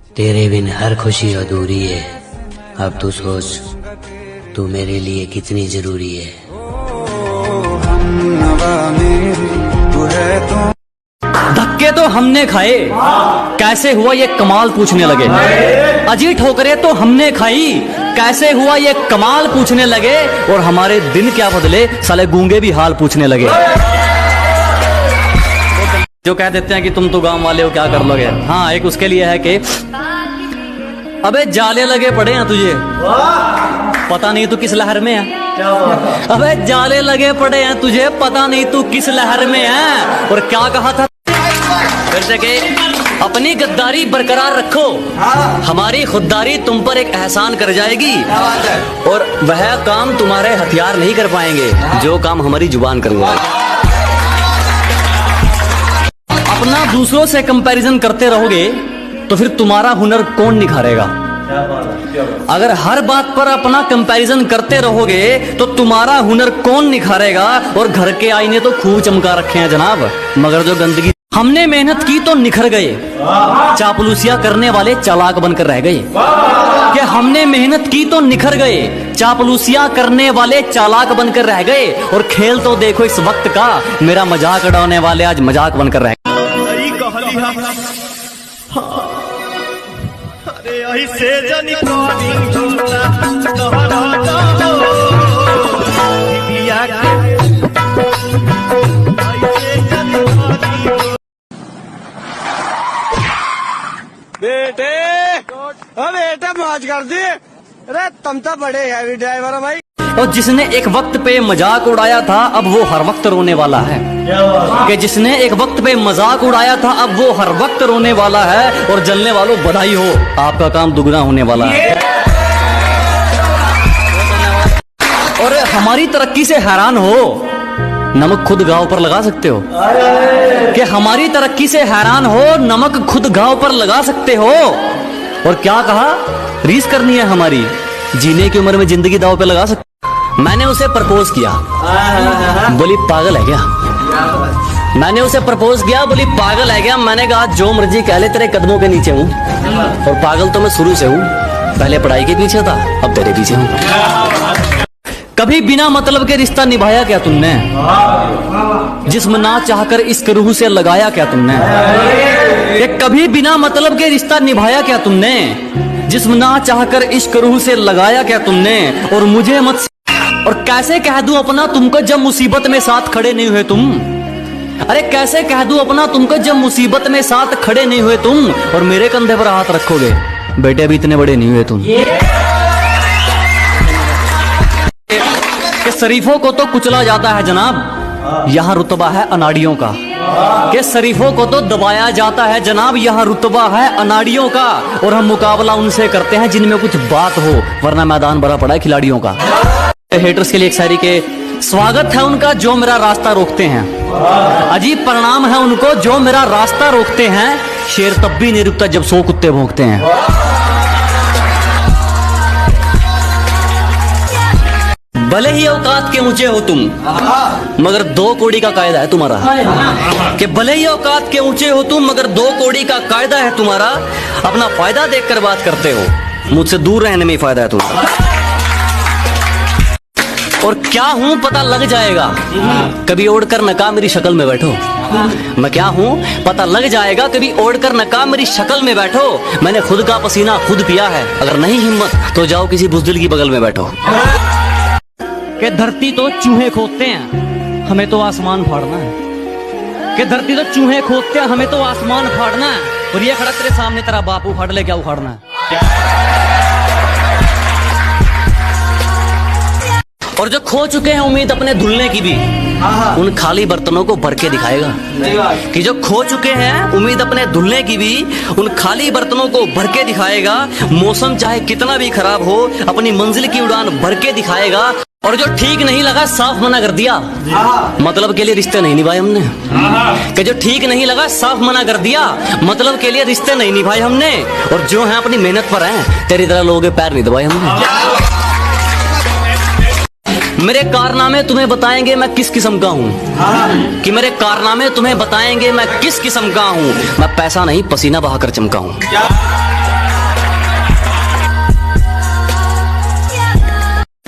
तेरे बिन हर खुशी अधूरी है। अब तू सोच, तू मेरे लिए कितनी जरूरी है। धक्के तो हमने खाए, कैसे हुआ ये कमाल पूछने लगे। अजी ठोकरें तो हमने खाई, कैसे हुआ ये कमाल पूछने लगे। और हमारे दिन क्या बदले, साले गूंगे भी हाल पूछने लगे। जो कह देते हैं कि तुम तो गांव वाले हो, क्या कर लोगे। हाँ, एक उसके लिए है कि अबे जाले लगे पड़े हैं तुझे, पता नहीं तू किस लहर में है। अबे जाले लगे पड़े हैं तुझे, पता नहीं तू किस लहर में है। और क्या कहा था फिर के, अपनी गद्दारी बरकरार रखो, हमारी खुददारी तुम पर एक एहसान कर जाएगी। और वह काम तुम्हारे हथियार नहीं कर पाएंगे जो काम हमारी जुबान कर जाएगी। अपना दूसरों से कंपैरिजन करते रहोगे तो फिर तुम्हारा हुनर कौन निखारेगा। अगर हर बात पर अपना कंपैरिजन करते रहोगे तो तुम्हारा हुनर कौन निखारेगा। और घर के आईने तो खूब चमका रखे हैं जनाब, मगर जो गंदगी। हमने मेहनत की तो निखर गए, चापलूसिया करने वाले चालाक बनकर रह गए। कि हमने मेहनत की तो निखर गए, चापलूसिया करने वाले चालाक बनकर रह गए। और खेल तो देखो इस वक्त का, मेरा मजाक उड़ाने वाले आज मजाक बनकर रह गए। अरे ऐसे जनी कोनी झूठा कहरा दिया के ऐसे जनी कोनी। बेटे ओ बेटा मौज कर दी। अरे तुम तो बड़े हैवी ड्राइवर हो भाई। और जिसने एक वक्त पे मजाक उड़ाया था अब वो हर वक्त रोने वाला है। कि जिसने एक वक्त पे मजाक उड़ाया था अब वो हर वक्त रोने वाला है। और जलने वालों बधाई हो, आपका काम दुगना होने वाला है। और हमारी तरक्की से हैरान हो, नमक खुद घाव पर लगा सकते हो। कि हमारी तरक्की से हैरान हो, नमक खुद घाव पर लगा सकते हो। और क्या कहा, रीस करनी है हमारी, जीने की उम्र में जिंदगी दाव पे लगा सकते। मैंने उसे प्रपोज किया, बोली पागल है क्या। मैंने उसे प्रपोज किया, बोली पागल है क्या। मैंने कहा जो मर्जी कह ले, तेरे कदमों के नीचे हूँ। और पागल तो मैं शुरू से हूँ, पहले पढ़ाई के पीछे था, अब तेरे पीछे हूँ। कभी बिना मतलब के रिश्ता निभाया क्या तुमने, जिस्म ना चाहकर इश्क रूह से लगाया क्या तुमने। ये कभी बिना मतलब के रिश्ता निभाया क्या तुमने, जिस्म ना चाहकर इश्क रूह से लगाया क्या तुमने। और मुझे मत, और कैसे कह दूं अपना तुमको जब मुसीबत में साथ खड़े नहीं हुए तुम। अरे कैसे कह दूं अपना तुमको जब मुसीबत में साथ खड़े नहीं हुए तुम। और मेरे कंधे पर हाथ रखोगे, बेटे अभी इतने बड़े नहीं हुए तुम। कि शरीफों को तो कुचला जाता है जनाब, यहाँ रुतबा है अनाड़ियों का। कि शरीफों को तो दबाया जाता है जनाब, यहाँ रुतबा है अनाड़ियों का। और हम मुकाबला उनसे करते हैं जिनमें कुछ बात हो, वरना मैदान भरा पड़ा है खिलाड़ियों का। हेटर्स के लिए एक शायरी के, स्वागत है उनका जो मेरा रास्ता रोकते हैं, अजीब परिणाम है उनको जो मेरा रास्ता रोकते हैं। शेर तब भी नहीं रुकता जब 100 कुत्ते भौंकते हैं। भले ही औकात के ऊंचे हो तुम, मगर 2 कौड़ी का कायदा है तुम्हारा। कि भले ही औकात के ऊंचे हो तुम, मगर 2 कौड़ी का कायदा है तुम्हारा। अपना फायदा देखकर बात करते हो, मुझसे दूर रहने में फायदा है तुम्हारा। और क्या हूं पता लग जाएगा, कभी ओढ़कर नकाब मेरी शक्ल में बैठो। मैं क्या हूं पता लग जाएगा, कभी ओढ़कर नकाब मेरी शक्ल में बैठो। मैंने खुद का पसीना खुद पिया है, अगर नहीं हिम्मत तो जाओ किसी बुज़दिल की बगल में बैठो। कि धरती तो चूहे खोदते हैं, हमें तो आसमान फाड़ना है। कि धरती तो चूहे खोदते हैं, हमें तो आसमान फाड़ना है। और ये खड़ा तेरे सामने तेरा बाप उखाड़ ले, क्या उखाड़ना है। और जो खो चुके हैं उम्मीद अपने धुलने की भी, उन खाली बर्तनों को भर के दिखाएगा। कि जो खो चुके हैं उम्मीद अपने धुलने की भी, उन खाली बर्तनों को भर के दिखाएगा। मौसम चाहे कितना भी खराब हो, अपनी मंजिल की उड़ान भर के दिखाएगा। और जो ठीक नहीं लगा साफ मना कर दिया, मतलब के लिए रिश्ते नहीं निभाए हमने। कि जो ठीक नहीं लगा साफ मना कर दिया, मतलब के लिए रिश्ते नहीं निभाए हमने। और जो है अपनी मेहनत पर हैं, तेरी तरह लोगों के पैर नहीं दबाए हमने। मेरे कारनामे तुम्हें बताएंगे मैं किस किस्म का हूँ। कि मेरे कारनामे तुम्हें बताएंगे मैं किस किस्म का हूँ। मैं पैसा नहीं पसीना बहाकर चमका हूँ।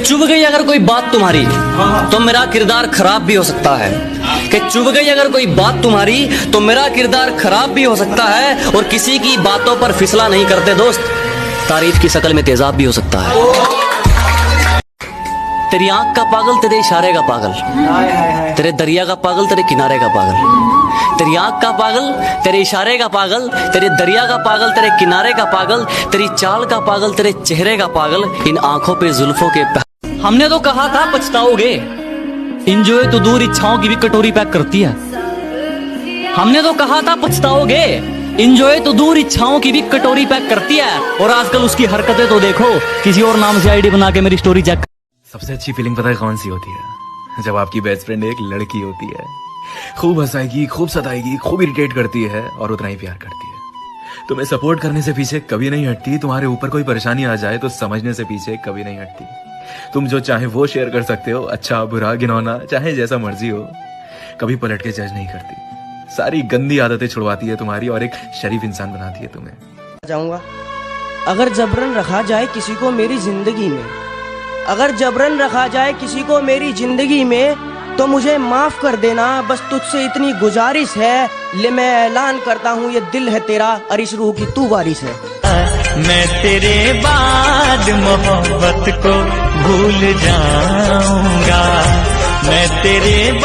चुभ गई अगर कोई बात तुम्हारी तो मेरा किरदार खराब भी हो सकता है। कि चुभ गई अगर कोई बात तुम्हारी तो मेरा किरदार खराब भी हो सकता है। और किसी की बातों पर फिसला नहीं करते दोस्त, तारीफ की शक्ल में तेजाब भी हो सकता है। तेरी आंख का पागल तेरे इशारे का पागल, तेरे दरिया का पागल तेरे किनारे का पागल। तेरी आंख का पागल तेरे इशारे का पागल, तेरे दरिया का पागल तेरे किनारे का पागल, तेरी चाल का पागल तेरे चेहरे का पागल, इन आंखों पे जुल्फों के हमने तो कहा था पछताओगे, इंजॉय तो दूर इच्छाओं की भी कटोरी पैक करती है। हमने तो कहा था पछताओगे, इंजॉय तो दूर इच्छाओं की भी कटोरी पैक करती है। और आजकल उसकी हरकतें तो देखो, किसी और नाम से आईडी बना के मेरी स्टोरी चेक। सबसे अच्छी फीलिंग पता है कौन सी होती है? जब आपकी बेस्ट फ्रेंड एक लड़की होती है, खूब हंसाएगी, खूब सताएगी, खूब इरिटेट करती है और उतना ही प्यार करती है। तुम्हें सपोर्ट करने से पीछे कभी नहीं हटती, तुम्हारे ऊपर कोई परेशानी आ जाए तो समझने से पीछे कभी नहीं हटती। तुम जो चाहे वो शेयर कर सकते हो, अच्छा बुरा घिनौना चाहे जैसा मर्जी हो, कभी पलट के जज नहीं करती। सारी गंदी आदतें छुड़वाती है तुम्हारी और एक शरीफ इंसान बनाती है तुम्हें। जाऊंगा अगर जबरन रखा जाए किसी को मेरी जिंदगी में, अगर जबरन रखा जाए किसी को मेरी जिंदगी में, तो मुझे माफ कर देना, बस तुझसे इतनी गुजारिश है। ले मैं ऐलान करता हूँ, ये दिल है तेरा और इस रूह की तू वारिस है। मैं तेरे बाद मोहब्बत को भूल जाऊंगा, मैं तेरे